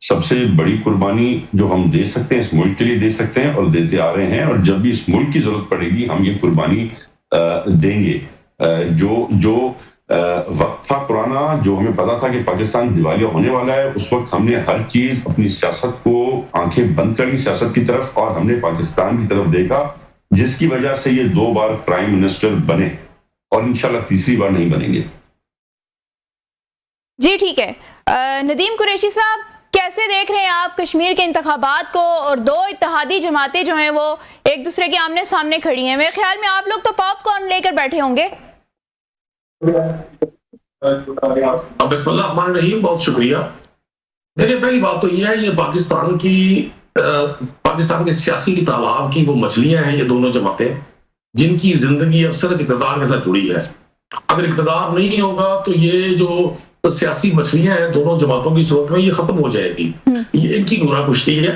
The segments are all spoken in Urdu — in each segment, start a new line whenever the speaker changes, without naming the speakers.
سب سے بڑی قربانی جو ہم دے سکتے ہیں اس ملک کے لیے دے سکتے ہیں اور دیتے آ رہے ہیں, اور جب بھی اس ملک کی ضرورت پڑے گی ہم یہ قربانی دیں گے. جو وقت تھا پرانا, جو ہمیں پتا تھا کہ پاکستان دیوالیہ ہونے والا ہے, اس وقت ہم نے ہر چیز اپنی سیاست کو آنکھیں بند کر لی سیاست کی طرف, اور ہم نے پاکستان کی طرف دیکھا, جس کی وجہ سے یہ 2 بار پرائم منسٹر بنے اور انشاءاللہ تیسری بار نہیں بنیں گے.
جی ٹھیک ہے. ندیم قریشی صاحب, کیسے دیکھ رہے ہیں آپ کشمیر کے انتخابات کو, اور 2 اتحادی جماعتیں جو ہیں وہ ایک دوسرے کے آمنے سامنے کھڑی ہیں؟ میرے خیال میں آپ لوگ تو پاپ کارن لے کر بیٹھے ہوں گے.
بسم اللہ الرحمن الرحیم, بہت شکریہ. دیکھیں, پہلی بات تو یہ ہے, یہ پاکستان کے سیاسی تالاب کی وہ مچھلیاں ہیں, یہ دونوں جماعتیں جن کی زندگی اب صرف اقتدار کے ساتھ جڑی ہے. اگر اقتدار نہیں ہوگا تو یہ جو سیاسی مچھلیاں ہیں دونوں جماعتوں کی صورت میں, یہ ختم ہو جائے گی. یہ ان کی نورا پشتی ہے,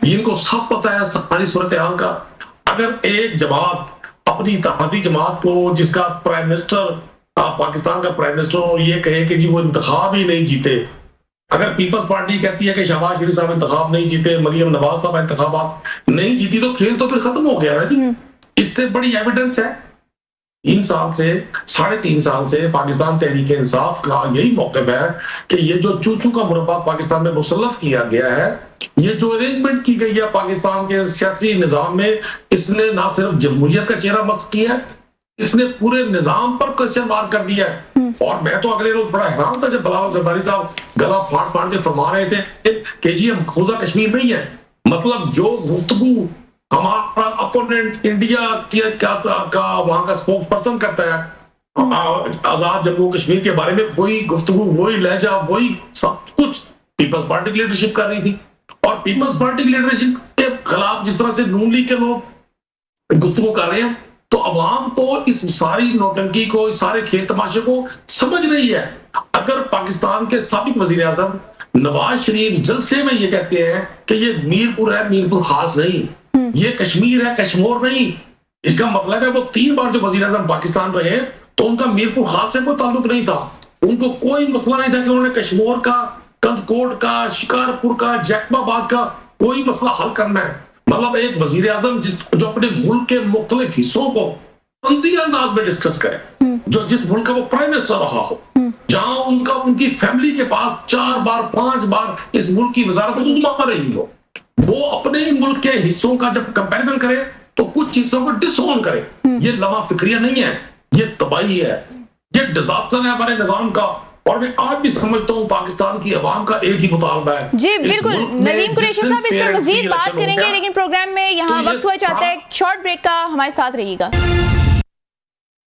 ان کو سب پتہ ہے ساری صورتحال کا. اگر ایک جماعت اپنی اتحادی جماعت کو, جس کا پرائم منسٹر پاکستان کا پرائم منسٹر, اور یہ کہے کہ جی وہ انتخاب ہی نہیں جیتے, اگر پیپلز پارٹی کہتی ہے کہ شہباز شریف صاحب انتخاب نہیں جیتے, مریم نواز صاحب انتخابات نہیں جیتی, تو کھیل تو پھر ختم ہو گیا نا جی. اس سے بڑی ایویڈنس ہے 3 سال سے 3.5 سال سے پاکستان تحریک انصاف کا یہی موقف ہے کہ یہ جو چوچو کا مربع پاکستان میں مسلط کیا گیا ہے, یہ جو ارینجمنٹ کی گئی ہے پاکستان کے سیاسی نظام میں, اس نے نہ صرف جمہوریت کا چہرہ مسخ کیا ہے, اس نے پورے نظام پر کوسچن مارک کر دیا ہے. اور میں تو اگلے روز بڑا حیران تھا جب بلاول زرداری صاحب گلا پھاڑ کے فرما رہے تھے کہ جی ہم مقبوضہ کشمیر نہیں ہے. مطلب جو گفتگو ہمارا اپوننٹ انڈیا کا وہاں کا سپوکس پرسن کرتا ہے آزاد جموں کشمیر کے بارے میں, وہی گفتگو, وہی لہجہ, وہی سب کچھ پیپلز پارٹی کی لیڈرشپ کر رہی تھی. اور پیپلز پارٹی کی لیڈرشپ کے خلاف جس طرح سے نون لیگ کے لوگ گفتگو کر رہے ہیں, تو عوام تو اس ساری نوٹنکی کو, اس سارے کھیل تماشے کو سمجھ رہی ہے. اگر پاکستان کے سابق وزیر اعظم نواز شریف جلسے میں یہ کہتے ہیں کہ یہ میرپور ہے, میرپور خاص نہیں, یہ کشمیر ہے, کشمور نہیں, اس کا مطلب ہے وہ 3 بار جو وزیر اعظم پاکستان رہے تو ان کا میرپور خاص سے کوئی تعلق نہیں تھا. ان کو کوئی مسئلہ نہیں تھا کہ انہوں نے کشمور کا, کندکوٹ کا, شکارپور کا, جیکب آباد کا کوئی مسئلہ حل کرنا ہے. مطلب ایک وزیر اعظم جو اپنے ملک کے مختلف حصوں کو تنزیہ انداز میں ڈسکس کرے, جو جس ملک کا وہ پرائم منسٹر رہا ہو, جہاں ان کی فیملی کے پاس 4 بار 5 بار اس ملک کی وزارت عظمیٰ رہی ہو, وہ اپنے ملک کے حصوں کا جب کمپیریزن کرے تو کچھ حصوں کو ڈس اون کرے. یہ لمحہ فکریہ نہیں ہے, یہ تباہی ہے, یہ ڈیزاسٹر ہے ہمارے نظام کا. اور میں آج بھی سمجھتا ہوں پاکستان کی عوام کا ایک ہی مطالبہ ہے.
جی بالکل ندیم قریشی صاحب, اس پر مزید بات کریں گے, لیکن پروگرام میں یہاں وقت ہوا چاہتا ہے شارٹ بریک کا, ہمارے ساتھ رہیے گا.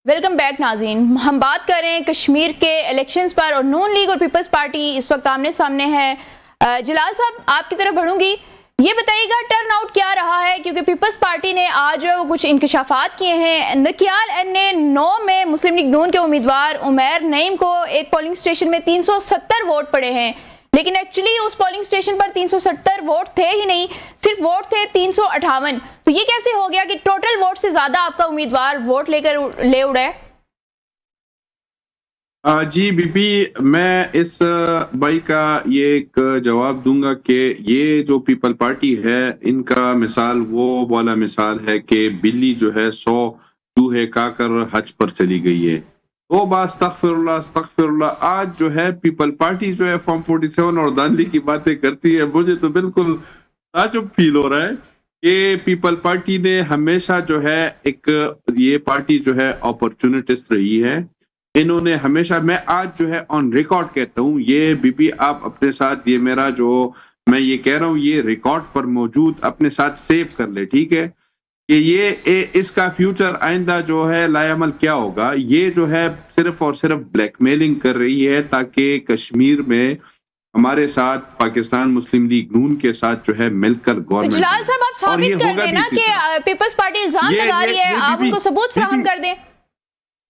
ویلکم بیک ناظرین, ہم بات کر رہے ہیں کشمیر کے الیکشنز پر, اور نون لیگ اور پیپلز پارٹی اس وقت آمنے سامنے ہے. جلال صاحب, آپ کی طرف بڑھوں گی, یہ بتائیے گا ٹرن آؤٹ کیا رہا ہے, کیونکہ پیپلز پارٹی نے آج کچھ انکشافات کیے ہیں. نکیال این نے 9 میں مسلم لیگ نون کے امیدوار عمیر نعیم کو ایک پولنگ سٹیشن میں 370 ووٹ پڑے ہیں, لیکن ایکچولی اس پولنگ سٹیشن پر 370 ووٹ تھے ہی نہیں, صرف ووٹ تھے 358. تو یہ کیسے ہو گیا کہ ٹوٹل ووٹ سے زیادہ آپ کا امیدوار ووٹ لے اڑے؟
جی بی بی, میں اس بھائی کا یہ ایک جواب دوں گا کہ یہ جو پیپل پارٹی ہے, ان کا مثال وہ والا مثال ہے کہ بلی جو ہے 100 چوہے کھا کر حج پر چلی گئی ہے. وہ بات استغفر اللہ استغفر اللہ. آج جو ہے پیپل پارٹی جو ہے فارم 47 اور دانلی کی باتیں کرتی ہے. مجھے تو بالکل تعجب فیل ہو رہا ہے کہ پیپل پارٹی نے ہمیشہ جو ہے ایک, یہ پارٹی جو ہے اپرچونٹسٹ رہی ہے. انہوں نے ہمیشہ, میں آج جو ہے آن ریکارڈ کہتا ہوں, یہ بی بی آپ اپنے ساتھ, یہ میرا جو میں یہ کہہ رہا ہوں, یہ ریکارڈ پر موجود اپنے ساتھ سیو کر لے, ٹھیک ہے, کہ یہ اس کا فیوچر آئندہ جو ہے لایا عمل کیا ہوگا. یہ جو ہے صرف اور صرف بلیک میلنگ کر رہی ہے تاکہ کشمیر میں ہمارے ساتھ پاکستان مسلم لیگ نون کے ساتھ جو ہے مل کر گورنمنٹ.
جلال صاحب, آپ ثابت کر دیں نا کہ پیپلز پارٹی الزام لگا رہی ہے, آپ ان کو ثبوت فراہم کر دیں.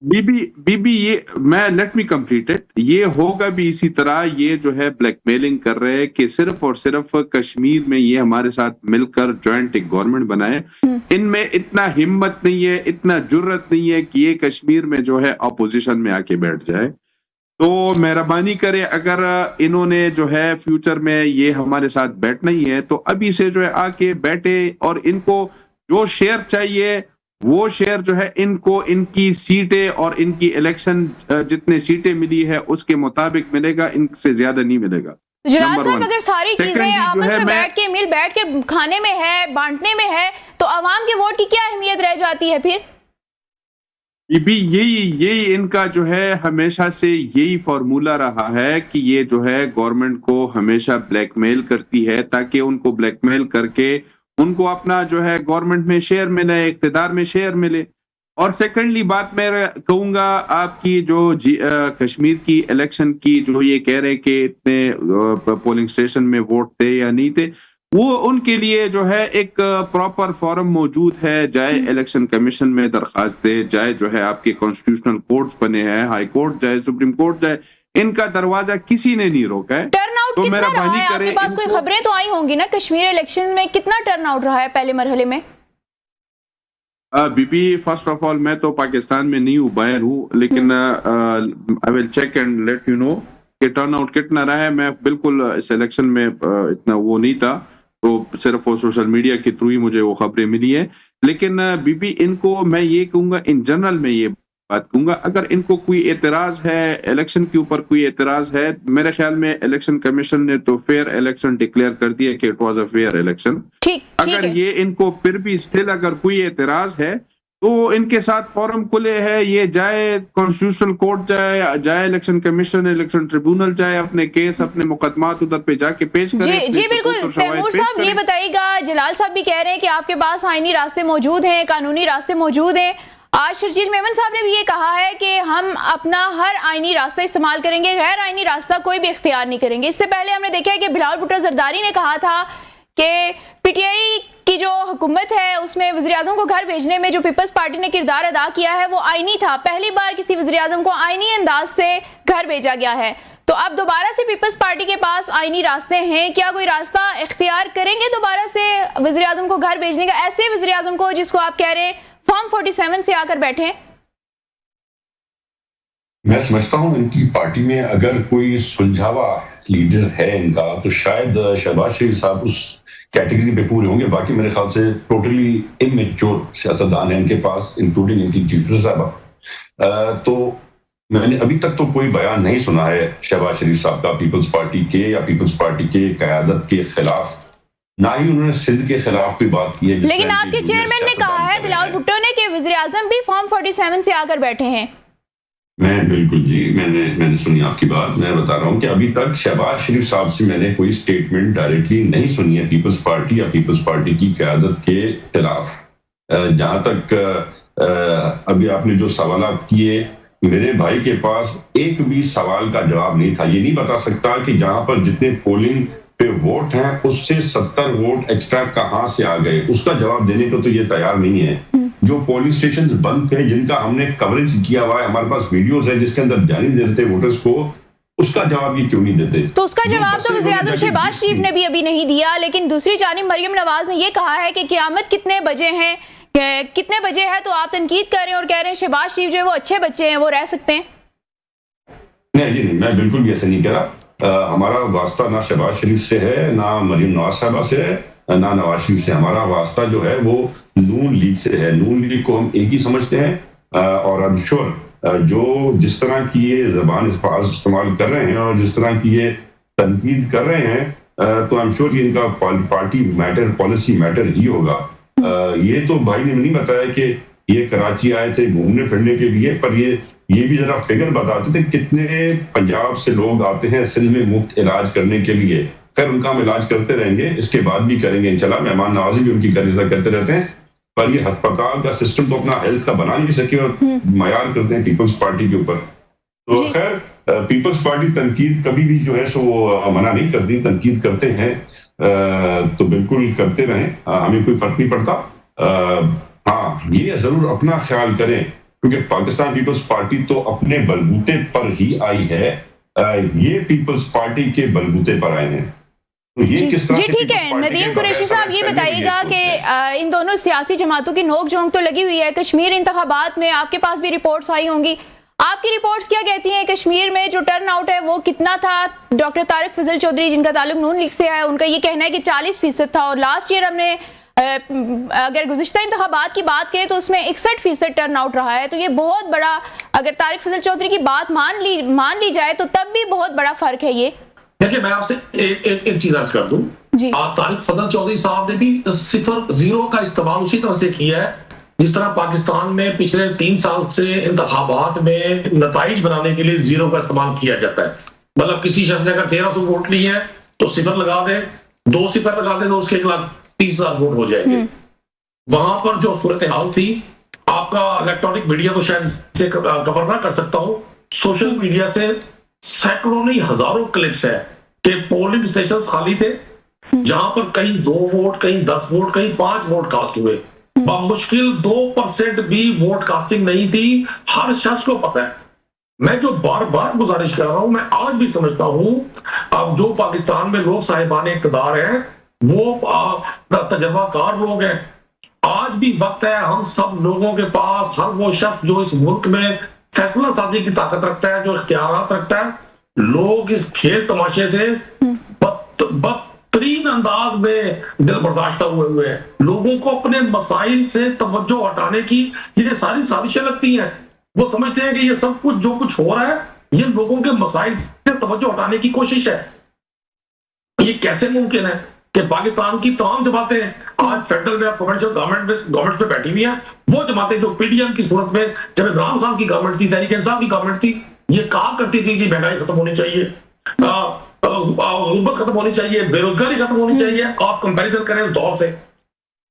بی بی یہ میں لیٹ می کمپلیٹ اٹ, یہ ہوگا بھی اسی طرح. یہ جو ہے بلیک میلنگ کر رہے ہیں کہ صرف اور صرف کشمیر میں یہ ہمارے ساتھ مل کر جوائنٹ ایک گورنمنٹ بنائے. ان میں اتنا ہمت نہیں ہے, اتنا جرت نہیں ہے کہ یہ کشمیر میں جو ہے اپوزیشن میں آ کے بیٹھ جائے. تو مہربانی کرے اگر انہوں نے جو ہے فیوچر میں یہ ہمارے ساتھ بیٹھنا ہی ہے تو ابھی سے جو ہے آ کے بیٹھے اور ان کو جو شیئر چاہیے وہ شیئر جو ہے ان کو ان کی سیٹیں اور ان کی الیکشن جتنے سیٹیں ملی ہے اس کے مطابق ملے گا، ان سے زیادہ نہیں ملے گا۔
جلال صاحب اگر ساری چیزیں آپس میں بیٹھ کے مل بیٹھ کے کھانے میں ہے، بانٹنے میں ہے، تو عوام کے ووٹ کی کیا اہمیت رہ جاتی ہے پھر؟
بھی یہی ان کا جو ہے ہمیشہ سے یہی فارمولا رہا ہے کہ یہ جو ہے گورنمنٹ کو ہمیشہ بلیک میل کرتی ہے تاکہ ان کو بلیک میل کر کے ان کو اپنا جو ہے گورنمنٹ میں شیئر ملے، اقتدار میں شیئر ملے۔ اور سیکنڈلی بات میں کہوں گا آپ کی جو کشمیر کی الیکشن کی جو یہ کہہ رہے کہ اتنے پولنگ اسٹیشن میں ووٹ تھے یا نہیں تھے، وہ ان کے لیے جو ہے ایک پراپر فورم موجود ہے، جائے الیکشن کمیشن میں درخواست دے، جائے جو ہے آپ کے کانسٹیٹیوشنل کورٹس بنے ہیں، ہائی کورٹ جائے، سپریم کورٹ جائے، ان کا دروازہ کسی نے نہیں روکا ہے۔
ٹرن آؤٹ کتنا رہا ہے؟ آپ کے پاس کوئی خبریں تو آئی ہوں گی نا کشمیر الیکشن میں کتنا ٹرن آؤٹ رہا ہے پہلے مرحلے میں؟
B P first of all میں تو پاکستان میں نہیں ہوں، باہر ہوں، لیکن I will check and let you know کہ ٹرن آؤٹ کتنا رہا ہے۔ میں بالکل اس الیکشن میں اتنا وہ نہیں تھا، تو صرف وہ سوشل میڈیا کے تھرو ہی مجھے وہ خبریں ملی ہیں۔ لیکن بی پی ان کو میں یہ کہوں گا، ان جنرل میں یہ بات کہوں گا، اگر ان کو کوئی اعتراض ہے الیکشن کے اوپر، کوئی اعتراض ہے، میرے خیال میں الیکشن کمیشن نے تو فیئر الیکشن ڈکلیئر کر دیا کہ it was a fair election. اگر یہ ان کو پھر بھی اسٹل اگر کوئی اعتراض ہے تو ان کے ساتھ فورم کھلے ہے، یہ جائے کانسٹیٹیوشنل کورٹ جائے الیکشن کمیشن، الیکشن ٹریبونل جائے، اپنے کیس اپنے مقدمات ادھر پہ جا کے پیش کرے۔
جی بالکل تیمور صاحب یہ بتائیے گا، جلال صاحب بھی کہہ رہے ہیں کہ آپ کے پاس آئینی راستے موجود ہیں، قانونی راستے موجود ہیں۔ آج شرجیل میمن صاحب نے بھی یہ کہا ہے کہ ہم اپنا ہر آئینی راستہ استعمال کریں گے، غیر آئینی راستہ کوئی بھی اختیار نہیں کریں گے۔ اس سے پہلے ہم نے دیکھا ہے کہ بلاول بھٹو زرداری نے کہا تھا کہ پی ٹی آئی کی جو حکومت ہے اس میں وزیراعظم کو گھر بھیجنے میں جو پیپلز پارٹی نے کردار ادا کیا ہے وہ آئینی تھا، پہلی بار کسی وزیراعظم کو آئینی انداز سے گھر بھیجا گیا ہے۔ تو اب دوبارہ سے پیپلز پارٹی کے پاس آئینی راستے ہیں، کیا کوئی راستہ اختیار کریں گے دوبارہ سے وزیراعظم کو گھر بھیجنے کا، ایسے وزیراعظم کو جس کو آپ کہہ رہے ہیں فارم 47 سے آ کر بیٹھے ہیں؟
میں سمجھتا ہوں ان کی پارٹی میں اگر کوئی سلجھاوا لیڈر ہے ان کا تو شاید شہباز شریف صاحب اس کیٹیگری پہ پورے ہوں گے۔ باقی میرے خیال سے ٹوٹلی امیچور سیاستدان ہیں ان کے پاس، انکلوڈنگ ان کی چیف صاحبہ۔ تو میں نے ابھی تک تو کوئی بیان نہیں سنا ہے شہباز شریف صاحب کا پیپلز پارٹی کے یا پیپلز پارٹی کے قیادت کے خلاف، نہ ہی انہوں نے سندھ کے خلاف کوئی بات کی ہے۔
لیکن آپ کے چیئرمین نے کہا ہے بلاول بھٹو نے کہ وزیراعظم بھی فارم 47 سے آ کر بیٹھے ہیں۔
میں بالکل جی میں نے سنی آپ کی بات۔ میں بتا رہا ہوں کہ ابھی تک شہباز شریف صاحب سے میں نے کوئی اسٹیٹمنٹ ڈائریکٹلی نہیں سنی ہے پیپلز پارٹی یا پیپلز پارٹی کی قیادت کے خلاف۔ جہاں تک ابھی آپ نے جو سوالات کیے، میرے بھائی کے پاس ایک بھی سوال کا جواب نہیں تھا۔ یہ نہیں بتا سکتا کہ جہاں پر جتنے پولنگ پہ ووٹ ہیں اس سے 70 ووٹ ایکسٹرا کہاں سے آ گئے، اس کا جواب دینے کو تو یہ تیار نہیں ہے۔ جو پولنگ سٹیشنز بند تھے جن کا ہم نے کوریج کیا ہوا ہے، ہمارے پاس ویڈیوز ہیں جس کے اندر جانے دے دیتے ووٹرز کو، اس کا جواب یہ کیوں نہیں دیتے؟
تو اس کا جواب تو وزیراعظم شہباز شریف نے بھی ابھی نہیں دیا، لیکن دوسری جانب مریم نواز نے یہ کہا ہے کہ قیامت کتنے بجے ہیں، کتنے بجے ہے، تو آپ تنقید کر رہے ہیں اور کہہ رہے ہیں شہباز شریف جو ہے وہ اچھے بچے ہیں، وہ رہ سکتے ہیں۔
نہیں، میں بالکل بھی ایسا نہیں کہہ رہا۔ ہمارا واسطہ نہ شہباز شریف سے ہے، نہ مریم نواز صاحبہ سے ہے، نہ نواز شریف سے۔ ہمارا واسطہ جو ہے وہ نون لیگ سے ہے۔ نون لیگ کو ہم ایک ہی سمجھتے ہیں، اور I'm sure جو جس طرح کی یہ زبان استعمال کر رہے ہیں اور جس طرح کی یہ تنقید کر رہے ہیں، تو I'm sure کہ ان کا پارٹی میٹر، پالیسی میٹر ہی ہوگا۔ یہ تو بھائی نے نہیں بتایا کہ یہ کراچی آئے تھے گھومنے پھرنے کے لیے، پر یہ بھی ذرا فگر بتاتے تھے کتنے پنجاب سے لوگ آتے ہیں سندھ میں مفت علاج کرنے کے لیے۔ خیر ان کا ہم علاج کرتے رہیں گے، اس کے بعد بھی کریں گے انشاءاللہ۔ مہمان نوازی بھی ان کی غریزہ کرتے رہتے ہیں، پر یہ ہسپتال کا سسٹم تو اپنا ہیلتھ کا بنا نہیں سکے اور معیار کرتے ہیں پیپلز پارٹی کے اوپر۔ تو خیر پیپلز پارٹی تنقید کبھی بھی جو ہے سو وہ منع نہیں کرتی، تنقید کرتے ہیں تو بالکل کرتے رہیں، ہمیں کوئی فرق نہیں پڑتا۔ ہاں یہ ضرور اپنا خیال کریں، کیونکہ پاکستان پیپلز پارٹی تو اپنے بلبوتے پر ہی آئی ہے، یہ پیپلز پارٹی کے بلبوتے پر آئے ہیں۔
جی ٹھیک ہے، ندیم قریشی صاحب یہ بتائیے گا کہ ان دونوں سیاسی جماعتوں کی نوک جھونک تو لگی ہوئی ہے، کشمیر انتخابات میں آپ کے پاس بھی رپورٹس آئی ہوں گی، آپ کی رپورٹس کیا کہتی ہیں؟ کشمیر میں جو ٹرن آؤٹ ہے وہ کتنا تھا؟ ڈاکٹر طارق فضل چودھری جن کا تعلق نون لیگ سے ہے، ان کا یہ کہنا ہے کہ 40% تھا، اور لاسٹ ایئر ہم نے اگر گزشتہ انتخابات کی بات کریں تو اس میں 61% ٹرن آؤٹ رہا ہے. تو یہ بہت بڑا، اگر طارق فضل چودھری کی بات مان لی جائے تو تب بھی بہت بڑا فرق ہے. یہ
دیکھیں میں آپ سے ایک چیز عرض کر دوں
جی.
طارق فضل چودھری صاحب نے بھی 0 کا استعمال اسی طرح سے کیا ہے جس طرح پاکستان میں پچھلے 3 سال سے انتخابات میں نتائج بنانے کے لیے 0 کا استعمال کیا جاتا ہے. مطلب کسی شخص نے اگر 1300 ووٹ لی ہے تو 0 لگا دے، 2 0 لگا دے تو اس کے خلاف 30,000 ووٹ ہو جائیں گے. وہاں پر جو صورتحال تھی، آپ کا الیکٹرانک میڈیا تو شاید سے کور نہ کر سکتا ہوں، سوشل میڈیا سے سینکڑوں نہیں ہزاروں کلپس ہیں کہ پولنگ اسٹیشنز خالی تھے جہاں پر کہیں 2 ووٹ، کہیں 10 ووٹ، کہیں 5 ووٹ کاسٹ ہوئے. بمشکل 2% بھی ووٹ کاسٹنگ نہیں تھی. ہر شخص کو پتہ ہے. میں جو بار بار گزارش کر رہا ہوں، میں آج بھی سمجھتا ہوں اب جو پاکستان میں لوگ صاحبان اقتدار ہیں وہ تجربہ کار لوگ ہیں. آج بھی وقت ہے ہم سب لوگوں کے پاس، ہر وہ شخص جو اس ملک میں فیصلہ سازی کی طاقت رکھتا ہے، جو اختیارات رکھتا ہے، لوگ اس کھیل تماشے سے بدترین انداز میں دل برداشتہ ہوئے ہیں. لوگوں کو اپنے مسائل سے توجہ ہٹانے کی یہ ساری سازشیں لگتی ہیں. وہ سمجھتے ہیں کہ یہ سب کچھ جو کچھ ہو رہا ہے یہ لوگوں کے مسائل سے توجہ ہٹانے کی کوشش ہے. یہ کیسے ممکن ہے کہ پاکستان کی تمام جماعتیں آج فیڈرل میں پروونشل گورنمنٹ پہ بیٹھی ہوئی ہیں؟ وہ جماعتیں جو پی ڈی ایم کی صورت میں جب عمران خان کی گورنمنٹ تھی، تحریک انصاف کی گورنمنٹ تھی، یہ کہا کرتی تھی جی مہنگائی ختم ہونی چاہیے، غربت ختم ہونی چاہیے، بے روزگاری ختم ہونی چاہیے. آپ کمپیریزن کریں اس دور سے.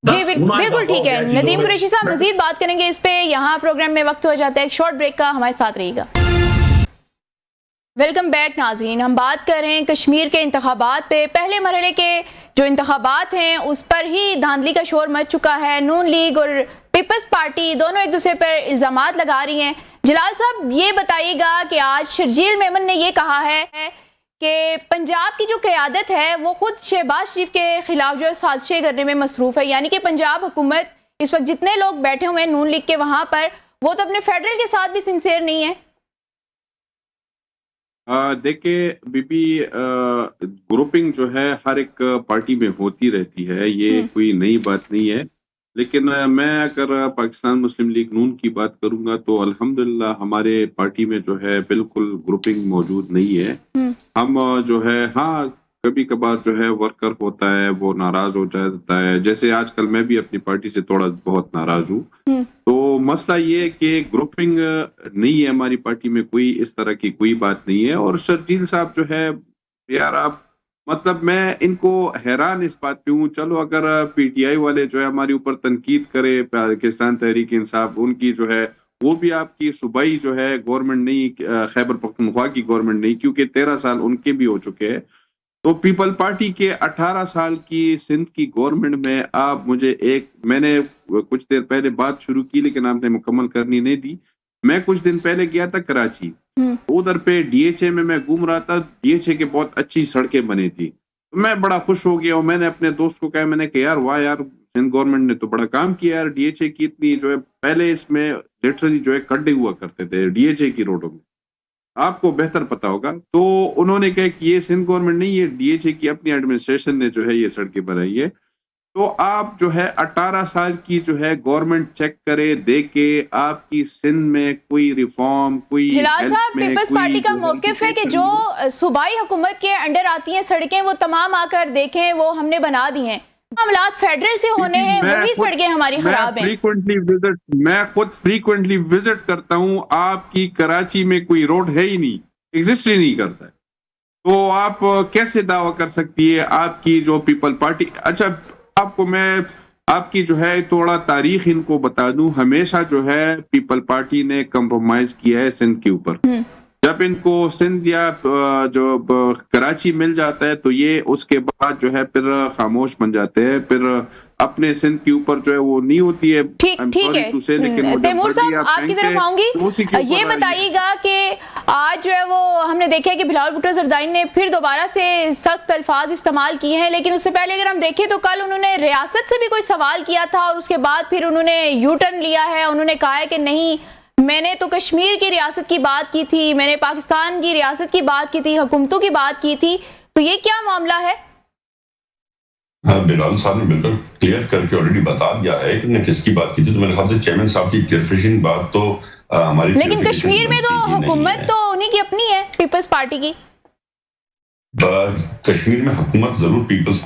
جی بالکل ٹھیک ہے. ندیم قریشی صاحب مزید بات کریں گے اس پہ. یہاں پروگرام میں وقت ہو جاتا ہے ایک شارٹ بریک کا، ہمارے ساتھ رہیے گا. ویلکم بیک ناظرین. ہم بات کر رہے ہیں کشمیر کے انتخابات پہ. پہلے مرحلے کے جو انتخابات ہیں اس پر ہی دھاندلی کا شور مچ چکا ہے. نون لیگ اور پیپلز پارٹی دونوں ایک دوسرے پر الزامات لگا رہی ہیں. جلال صاحب یہ بتائیے گا کہ آج شرجیل میمن نے یہ کہا ہے کہ پنجاب کی جو قیادت ہے وہ خود شہباز شریف کے خلاف جو سازشیں کرنے میں مصروف ہے. یعنی کہ پنجاب حکومت اس وقت جتنے لوگ بیٹھے ہوئے ہیں نون لیگ کے وہاں پر، وہ تو اپنے فیڈرل کے ساتھ بھی سنسیئر نہیں ہے.
دیکھیں بی بی، گروپنگ جو ہے ہر ایک پارٹی میں ہوتی رہتی ہے، یہ کوئی نئی بات نہیں ہے. لیکن میں اگر پاکستان مسلم لیگ نون کی بات کروں گا تو الحمدللہ ہمارے پارٹی میں جو ہے بالکل گروپنگ موجود نہیں ہے. ہم جو ہے ہاں کبھی کبھار جو ہے ورکر ہوتا ہے وہ ناراض ہو جاتا ہے، جیسے آج کل میں بھی اپنی پارٹی سے تھوڑا بہت ناراض ہوں. تو مسئلہ یہ ہے کہ گروپنگ نہیں ہے ہماری پارٹی میں، کوئی اس طرح کی کوئی بات نہیں ہے. اور شرجیل صاحب جو ہے یار، آپ مطلب میں ان کو حیران اس بات پہ ہوں. چلو اگر پی ٹی آئی والے جو ہے ہمارے اوپر تنقید کرے، پاکستان تحریک انصاف، ان کی جو ہے وہ بھی آپ کی صوبائی جو ہے گورنمنٹ نہیں، خیبر پختونخوا کی گورنمنٹ نہیں، کیونکہ 13 سال ان کے بھی ہو چکے ہیں. تو پیپل پارٹی کے 18 سال کی سندھ کی گورنمنٹ میں آپ مجھے میں نے کچھ دیر پہلے بات شروع کی لیکن آپ نے مکمل کرنی نہیں دی. میں کچھ دن پہلے گیا تھا کراچی، ادھر پہ ڈی ایچ اے میں گھوم رہا تھا. ڈی ایچ اے کے بہت اچھی سڑکیں بنی تھی، میں بڑا خوش ہو گیا. اور میں نے اپنے دوست کو کہا، میں نے کہا یار واہ یار، سندھ گورنمنٹ نے تو بڑا کام کیا یار. ڈی ایچ اے کی اتنی جو ہے پہلے اس میں لٹرلی جو ہے کڈے ہوا کرتے تھے ڈی ایچ اے کی روڈوں میں، آپ کو بہتر پتا ہوگا. تو انہوں نے کہا کہ یہ سندھ گورنمنٹ نہیں، یہ ڈی ایچ اے کی اپنی ایڈمنسٹریشن نے جو ہے یہ سڑکیں بنائی ہے. تو آپ جو ہے 18 سال کی جو ہے گورنمنٹ چیک کرے، دیکھے آپ کی سندھ میں کوئی ریفارم، کوئی
جلال صاحب پیپلز پارٹی کا موقف ہے کہ جو صوبائی حکومت کے انڈر آتی ہیں سڑکیں وہ تمام آ کر دیکھیں، وہ ہم نے بنا دی ہیں. معاملات فیڈرل سے ہونے ہیں، وہی سڑکیں ہماری خراب ہیں.
میں خود فریکوینٹلی وزٹ کرتا ہوں. آپ کی کراچی میں کوئی روڈ ہے ہی نہیں، ایگزسٹ ہی نہیں کرتا ہے. تو آپ کیسے دعویٰ کر سکتی ہے آپ کی جو پیپل پارٹی؟ اچھا آپ کو میں آپ کی جو ہے تھوڑا تاریخ ان کو بتا دوں. ہمیشہ جو ہے پیپل پارٹی نے کمپرومائز کیا ہے سندھ کے اوپر. جب ان کو سندھ یا جو کراچی مل جاتا ہے تو یہ اس کے بعد جو ہے پھر خاموش بن جاتے ہیں، پھر اپنے سندھ کے اوپر جو ہے وہ نہیں ہوتی ہے.
ٹھیک ہے تیمور صاحب آپ کی طرف آؤں گی. یہ بتائیے گا کہ آج جو ہے وہ ہم نے دیکھا کہ بلاول بھٹو زرداری نے پھر دوبارہ سے سخت الفاظ استعمال کیے ہیں، لیکن اس سے پہلے اگر ہم دیکھیں تو کل انہوں نے ریاست سے بھی کوئی سوال کیا تھا اور اس کے بعد پھر انہوں نے یو ٹرن لیا ہے. انہوں نے کہا ہے کہ نہیں، میں نے تو کشمیر کی ریاست کی بات کی تھی, میں نے پاکستان کی ریاست کی بات کی تھی, حکومتوں کی بات کی تھی, تو یہ کیا معاملہ ہے؟
بلال صاحب نے بالکل کلیئر کر کے آلریڈی بتا دیا ہے کہ نے کس کی بات کی تھی. تو میرے خیال سے چیئرمین صاحب کی کلیئرفیشن بات تو ہماری,
لیکن کشمیر میں تو حکومت تو انہی کی اپنی ہے, پیپلز پارٹی کی.
کشمیر میں حکومت ضرور پیپلز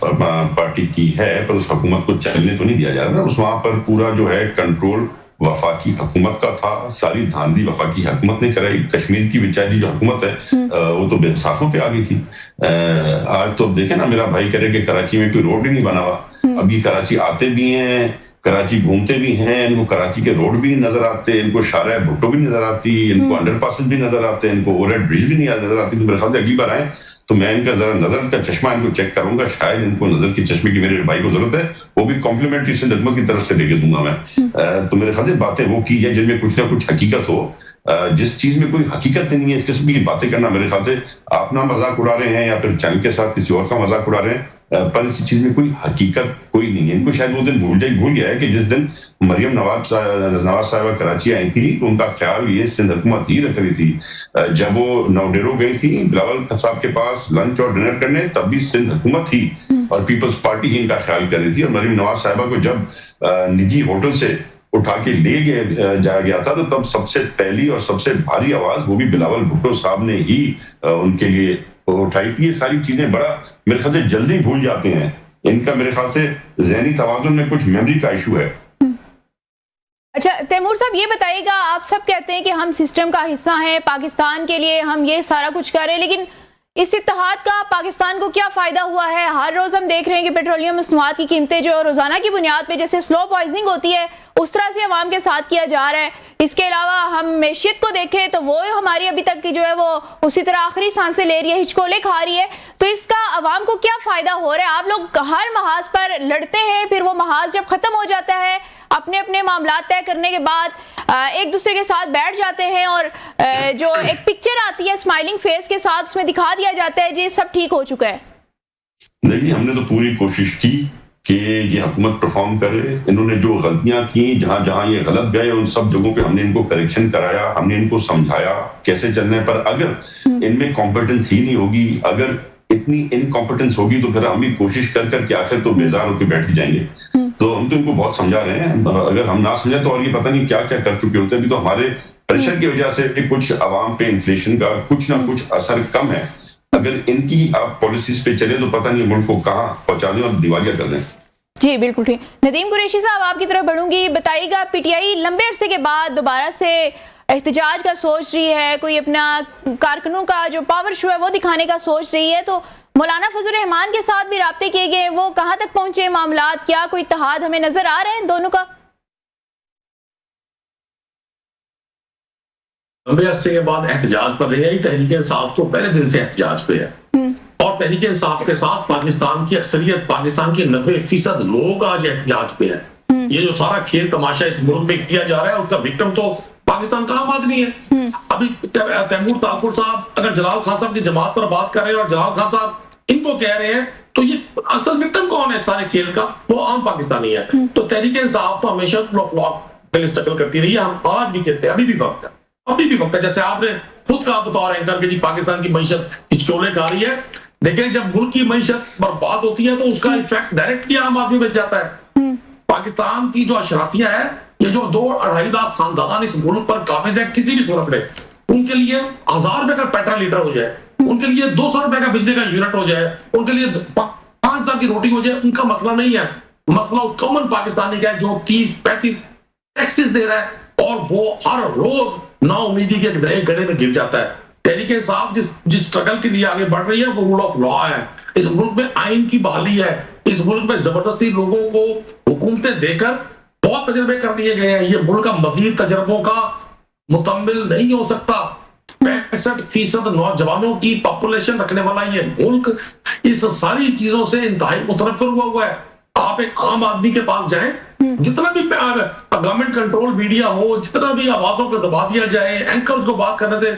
پارٹی کی ہے, پر اس حکومت کو چلنے تو نہیں دیا جا رہا. اس وہاں پر پورا جو ہے کنٹرول وفاقی حکومت کا تھا, ساری دھاندلی وفاقی حکومت نے کرائی. کشمیر کی بیچاری جو حکومت ہے وہ تو بے ساختوں پہ آ گئی تھی. آج تو دیکھیں نا, میرا بھائی کہہ رہے کہ کراچی میں کوئی روڈ ہی نہیں بنا ہوا. ابھی کراچی آتے بھی ہیں, کراچی گھومتے بھی ہیں, ان کو کراچی کے روڈ بھی نظر آتے, ان کو شارع بھٹو بھی نظر آتی, ان کو انڈر پاسز بھی نظر آتے, ان کو اوور ہیڈ برج بھی نہیں نظر آتی. تو میرے خیال سے اگلی بار آئیں تو میں ان کا ذرا نظر کا چشمہ ان کو چیک کروں گا. شاید ان کو نظر کے چشمے کی میرے بھائی کو ضرورت ہے, وہ بھی کمپلیمنٹری سندھ حکومت کی طرف سے لے کے دوں گا میں. تو میرے خیال سے باتیں وہ کی ہیں جن میں کچھ نہ کچھ حقیقت ہو. جس چیز میں کوئی حقیقت نہیں ہے, اس قسم کی باتیں کرنا میرے خیال سے آپ نہ مذاق اڑا رہے ہیں یا پھر چینل کے ساتھ کسی اور کا مذاق اڑا رہے ہیں, پر اس چیز میں کوئی حقیقت کوئی نہیں ہے. ان کو شاید وہ دن بھول گیا ہے کہ جس دن مریم نواز صاحبہ کراچی آئی تھی تو ان کا خیال یہ سندھ حکومت ہی رکھ رہی تھی. جب وہ نوڈیرو گئی تھی بلاول صاحب کے پاس لنچ اور ڈنر کرنے, تب بھی سندھ حکومت تھی اور پیپلز پارٹی ہی ان کا خیال کر رہی تھی. اور مریم نواز صاحبہ کو جب نجی ہوٹل سے اٹھا کے لے جایا گیا تھا تو تب سب سے پہلی اور سب سے بھاری آواز وہ بھی بلاول بھٹو صاحب نے ہی ان کے لیے اٹھائی تھی. یہ ساری چیزیں بڑا میرے خیال سے جلدی بھول جاتے ہیں. ان کا میرے خیال سے ذہنی توازن میں کچھ میموری کا ایشو ہے.
اچھا تیمور صاحب یہ بتائیے گا, آپ سب کہتے ہیں کہ ہم سسٹم کا حصہ ہیں, پاکستان کے لیے ہم یہ سارا کچھ کر رہے ہیں, لیکن اس اتحاد کا پاکستان کو کیا فائدہ ہوا ہے؟ ہر روز ہم دیکھ رہے ہیں کہ پیٹرولیم مصنوعات کی قیمتیں جو روزانہ کی بنیاد پہ جیسے سلو پوائزننگ ہوتی ہے اس طرح سے عوام کے ساتھ کیا جا رہا ہے. اس کے علاوہ ہم معیشت کو دیکھیں تو وہ ہماری ابھی تک کی جو ہے وہ اسی طرح آخری سانسیں لے رہی ہے, ہچکولے کھا رہی ہے. تو اس کا عوام کو کیا فائدہ ہو رہا ہے؟ آپ لوگ ہر محاذ پر لڑتے ہیں, پھر وہ محاذ جب ختم ہو جاتا ہے اپنے اپنے معاملات طے کرنے کے بعد ایک دوسرے کے ساتھ بیٹھ جاتے ہیں اور جو ایک پکچر آتی ہے اسمائلنگ فیس کے ساتھ اس میں دکھا دیا جاتا ہے جی سب ٹھیک ہو چکا ہے.
دیکھیے ہم نے تو پوری کوشش کی کہ یہ حکومت پرفارم کرے. انہوں نے جو غلطیاں کی, جہاں جہاں یہ غلط گئے, ان سب جگہوں پہ ہم نے ان کو کریکشن کرایا, ہم نے ان کو سمجھایا کیسے چلنے. پر اگر ان میں کمپیٹنس ہی نہیں ہوگی, اگر اتنی انکمپیٹنس ہوگی تو پھر ہم بھی کوشش کر کر کے آخر تو بیزار ہو کے بیٹھ جائیں گے. تو ہم تو ان کو بہت سمجھا رہے ہیں, اگر ہم نہ سمجھیں تو اور یہ پتہ نہیں کیا کیا کر چکے ہوتے ہیں. ابھی تو ہمارے پریشر کی وجہ سے کچھ عوام پہ انفلیشن کا کچھ نہ کچھ اثر کم ہے. اگر ان کی آپ پالیسیز پہ چلے تو پتہ نہیں ملک کو کہاں پہنچا دیں اور دیوالیہ کر دیں.
جی بالکل ٹھیک. ندیم قریشی صاحب آپ کی طرف بڑھوں گی, بتائیے گا پی ٹی آئی لمبے عرصے کے بعد دوبارہ سے احتجاج کا سوچ رہی ہے, کوئی اپنا کارکنوں کا جو پاور شو ہے وہ دکھانے کا سوچ رہی ہے. تو مولانا فضل الرحمان کے ساتھ بھی رابطے کیے گئے, وہ کہاں تک پہنچے معاملات, کیا کوئی اتحاد ہمیں نظر آ رہا ہے دونوں کا؟
لمبے عرصے کے بعد احتجاج پر رہی ہے. تحریک انصاف تو پہلے دن سے احتجاج پہ ہے, اور تحریک انصاف کے ساتھ پاکستان کی اکثریت, پاکستان کے 90% لوگ آج احتجاج پہ ہیں. یہ جو سارا کھیل تماشا اس ملک میں کیا جا رہا ہے اس کا وکٹم تو پاکستان کا عام آدمی ہے. ابھی تیمور طاہر صاحب اگر جلال خان صاحب کی جماعت پر بات کر رہے ہیں اور جلال خان صاحب ان کو کہہ رہے ہیں, تو یہ اصل وکٹم کون ہے سارے کھیل کا؟ وہ عام پاکستانی ہے. تو تحریک انصاف تو ہمیشہ فلاپ پہلے اسٹرگل کرتی رہی ہے. ہم آج بھی کہتے ہیں ابھی بھی وقت ہے, ابھی بھی وقت ہے. جیسے آپ نے خود کہا بطور اینکر کہ جی پاکستان کی معیشت ہچکولے کھا رہی ہے, لیکن جب ملک کی معیشت برباد ہوتی ہے تو اس کا ایفیکٹ ڈائریکٹلی عام آدمی میں جاتا ہے. پاکستان کی جو اشرافیہ ہے, یہ جو 2-2.5 لاکھ خاندان اس ملک پر قابض ہے کسی بھی صورت میں, ان کے لیے 1000 روپے کا پیٹرول لیٹر ہو جائے, ان کے لیے 200 روپے کا بجلی کا یونٹ ہو جائے, ان کے لیے 5 سال کی روٹی ہو جائے, ان کا مسئلہ نہیں ہے. مسئلہ اس کامن پاکستانی کا ہے جو 30-35 ٹیکسز دے رہا ہے اور وہ ہر روز نا امیدی کے نئے گڑھے میں گر جاتا ہے. تحریک انصاف جس سٹرگل کے لیے آگے بڑھ رہی ہے وہ رول آف لا ہے. اس ملک میں آئین کی بحالی ہے. اس ملک میں زبردستی لوگوں کو حکومتیں دے کر بہت تجربے کر لیے گئے ہیں. یہ ملک کا مزید تجربوں کا مکمل نہیں ہو سکتا. 65% نوجوانوں کی پاپولیشن رکھنے والا یہ ملک اس ساری چیزوں سے انتہائی متنفر ہوا ہے. آپ ایک عام آدمی کے پاس جائیں, جتنا بھی گورنمنٹ کنٹرول میڈیا ہو, جتنا بھی آوازوں کو دبا دیا جائے, اینکرز کو بات کرنے سے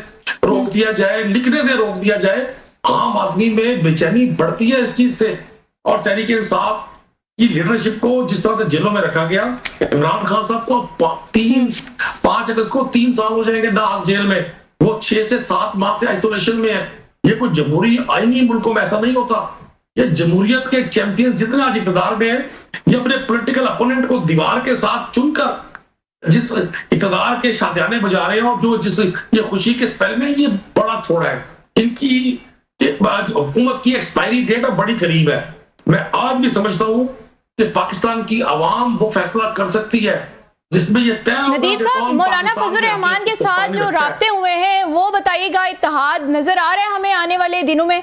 روک دیا جائے, لکھنے سے روک دیا جائے, عام آدمی میں بے چینی بڑھتی ہے اس چیز سے. اور تحریک انصاف کی لیڈرشپ کو جس طرح سے جیلوں میں رکھا گیا. عمران خان صاحب کو 5 اگست کو 3 سال ہو جائیں گے داغ جیل میں, وہ 6 سے 7 ماہ سے آئسولیشن میں ہے. یہ کوئی جمہوری آئینی ملکوں میں ایسا نہیں ہوتا. یہ جمہوریت کے چیمپئن جتنے آج اقتدار میں ہیں, یہ اپنے پولیٹیکل اپوننٹ کو دیوار کے ساتھ چن کر جس اقتدار کے شادیانے بجا رہے ہیں, اور جو جس یہ خوشی کے سپیل میں, یہ بڑا تھوڑا ہے. ان کی حکومت کی ایکسپائری ڈیٹ اب بڑی قریب ہے. میں آج بھی سمجھتا ہوں کہ پاکستان کی عوام وہ فیصلہ کر سکتی ہے جس میں یہ طے ہوگا.
ندیم صاحب, مولانا فضل الرحمان کے ساتھ جو رابطے ہوئے ہیں وہ بتائیے گا, اتحاد نظر آ رہا ہے ہمیں آنے والے دنوں میں؟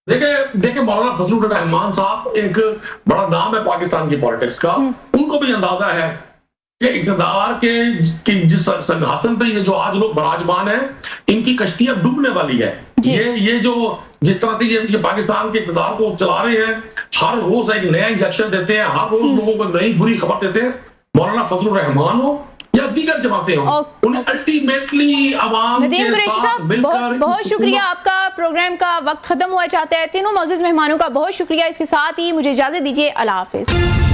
دیکھیں مولانا فضل الرحمان صاحب ایک بڑا نام ہے پاکستان کی پالیٹکس کا. ان کو بھی اندازہ ہے کہ اقتدار کے جس سنگھاسن پہ یہ جو آج لوگ براجمان ہیں, ان کی کشتی اب ڈوبنے والی ہے. یہ جو جس طرح سے یہ پاکستان کے اقتدار کو چلا رہے ہیں, ہر روز ایک نیا انجیکشن دیتے ہیں, ہر روز لوگوں کو نئی بری خبر دیتے ہیں. مولانا فضل الرحمان ہو یا دیگر جماعتیں ہوں, انہیں الٹیمیٹلی عوام کے ساتھ مل کر.
بہت شکریہ, آپ کا پروگرام کا وقت ختم ہوا چاہتا ہے. تینوں معزز مہمانوں کا بہت شکریہ. اس کے ساتھ ہی مجھے اجازت دیجیے, اللہ حافظ.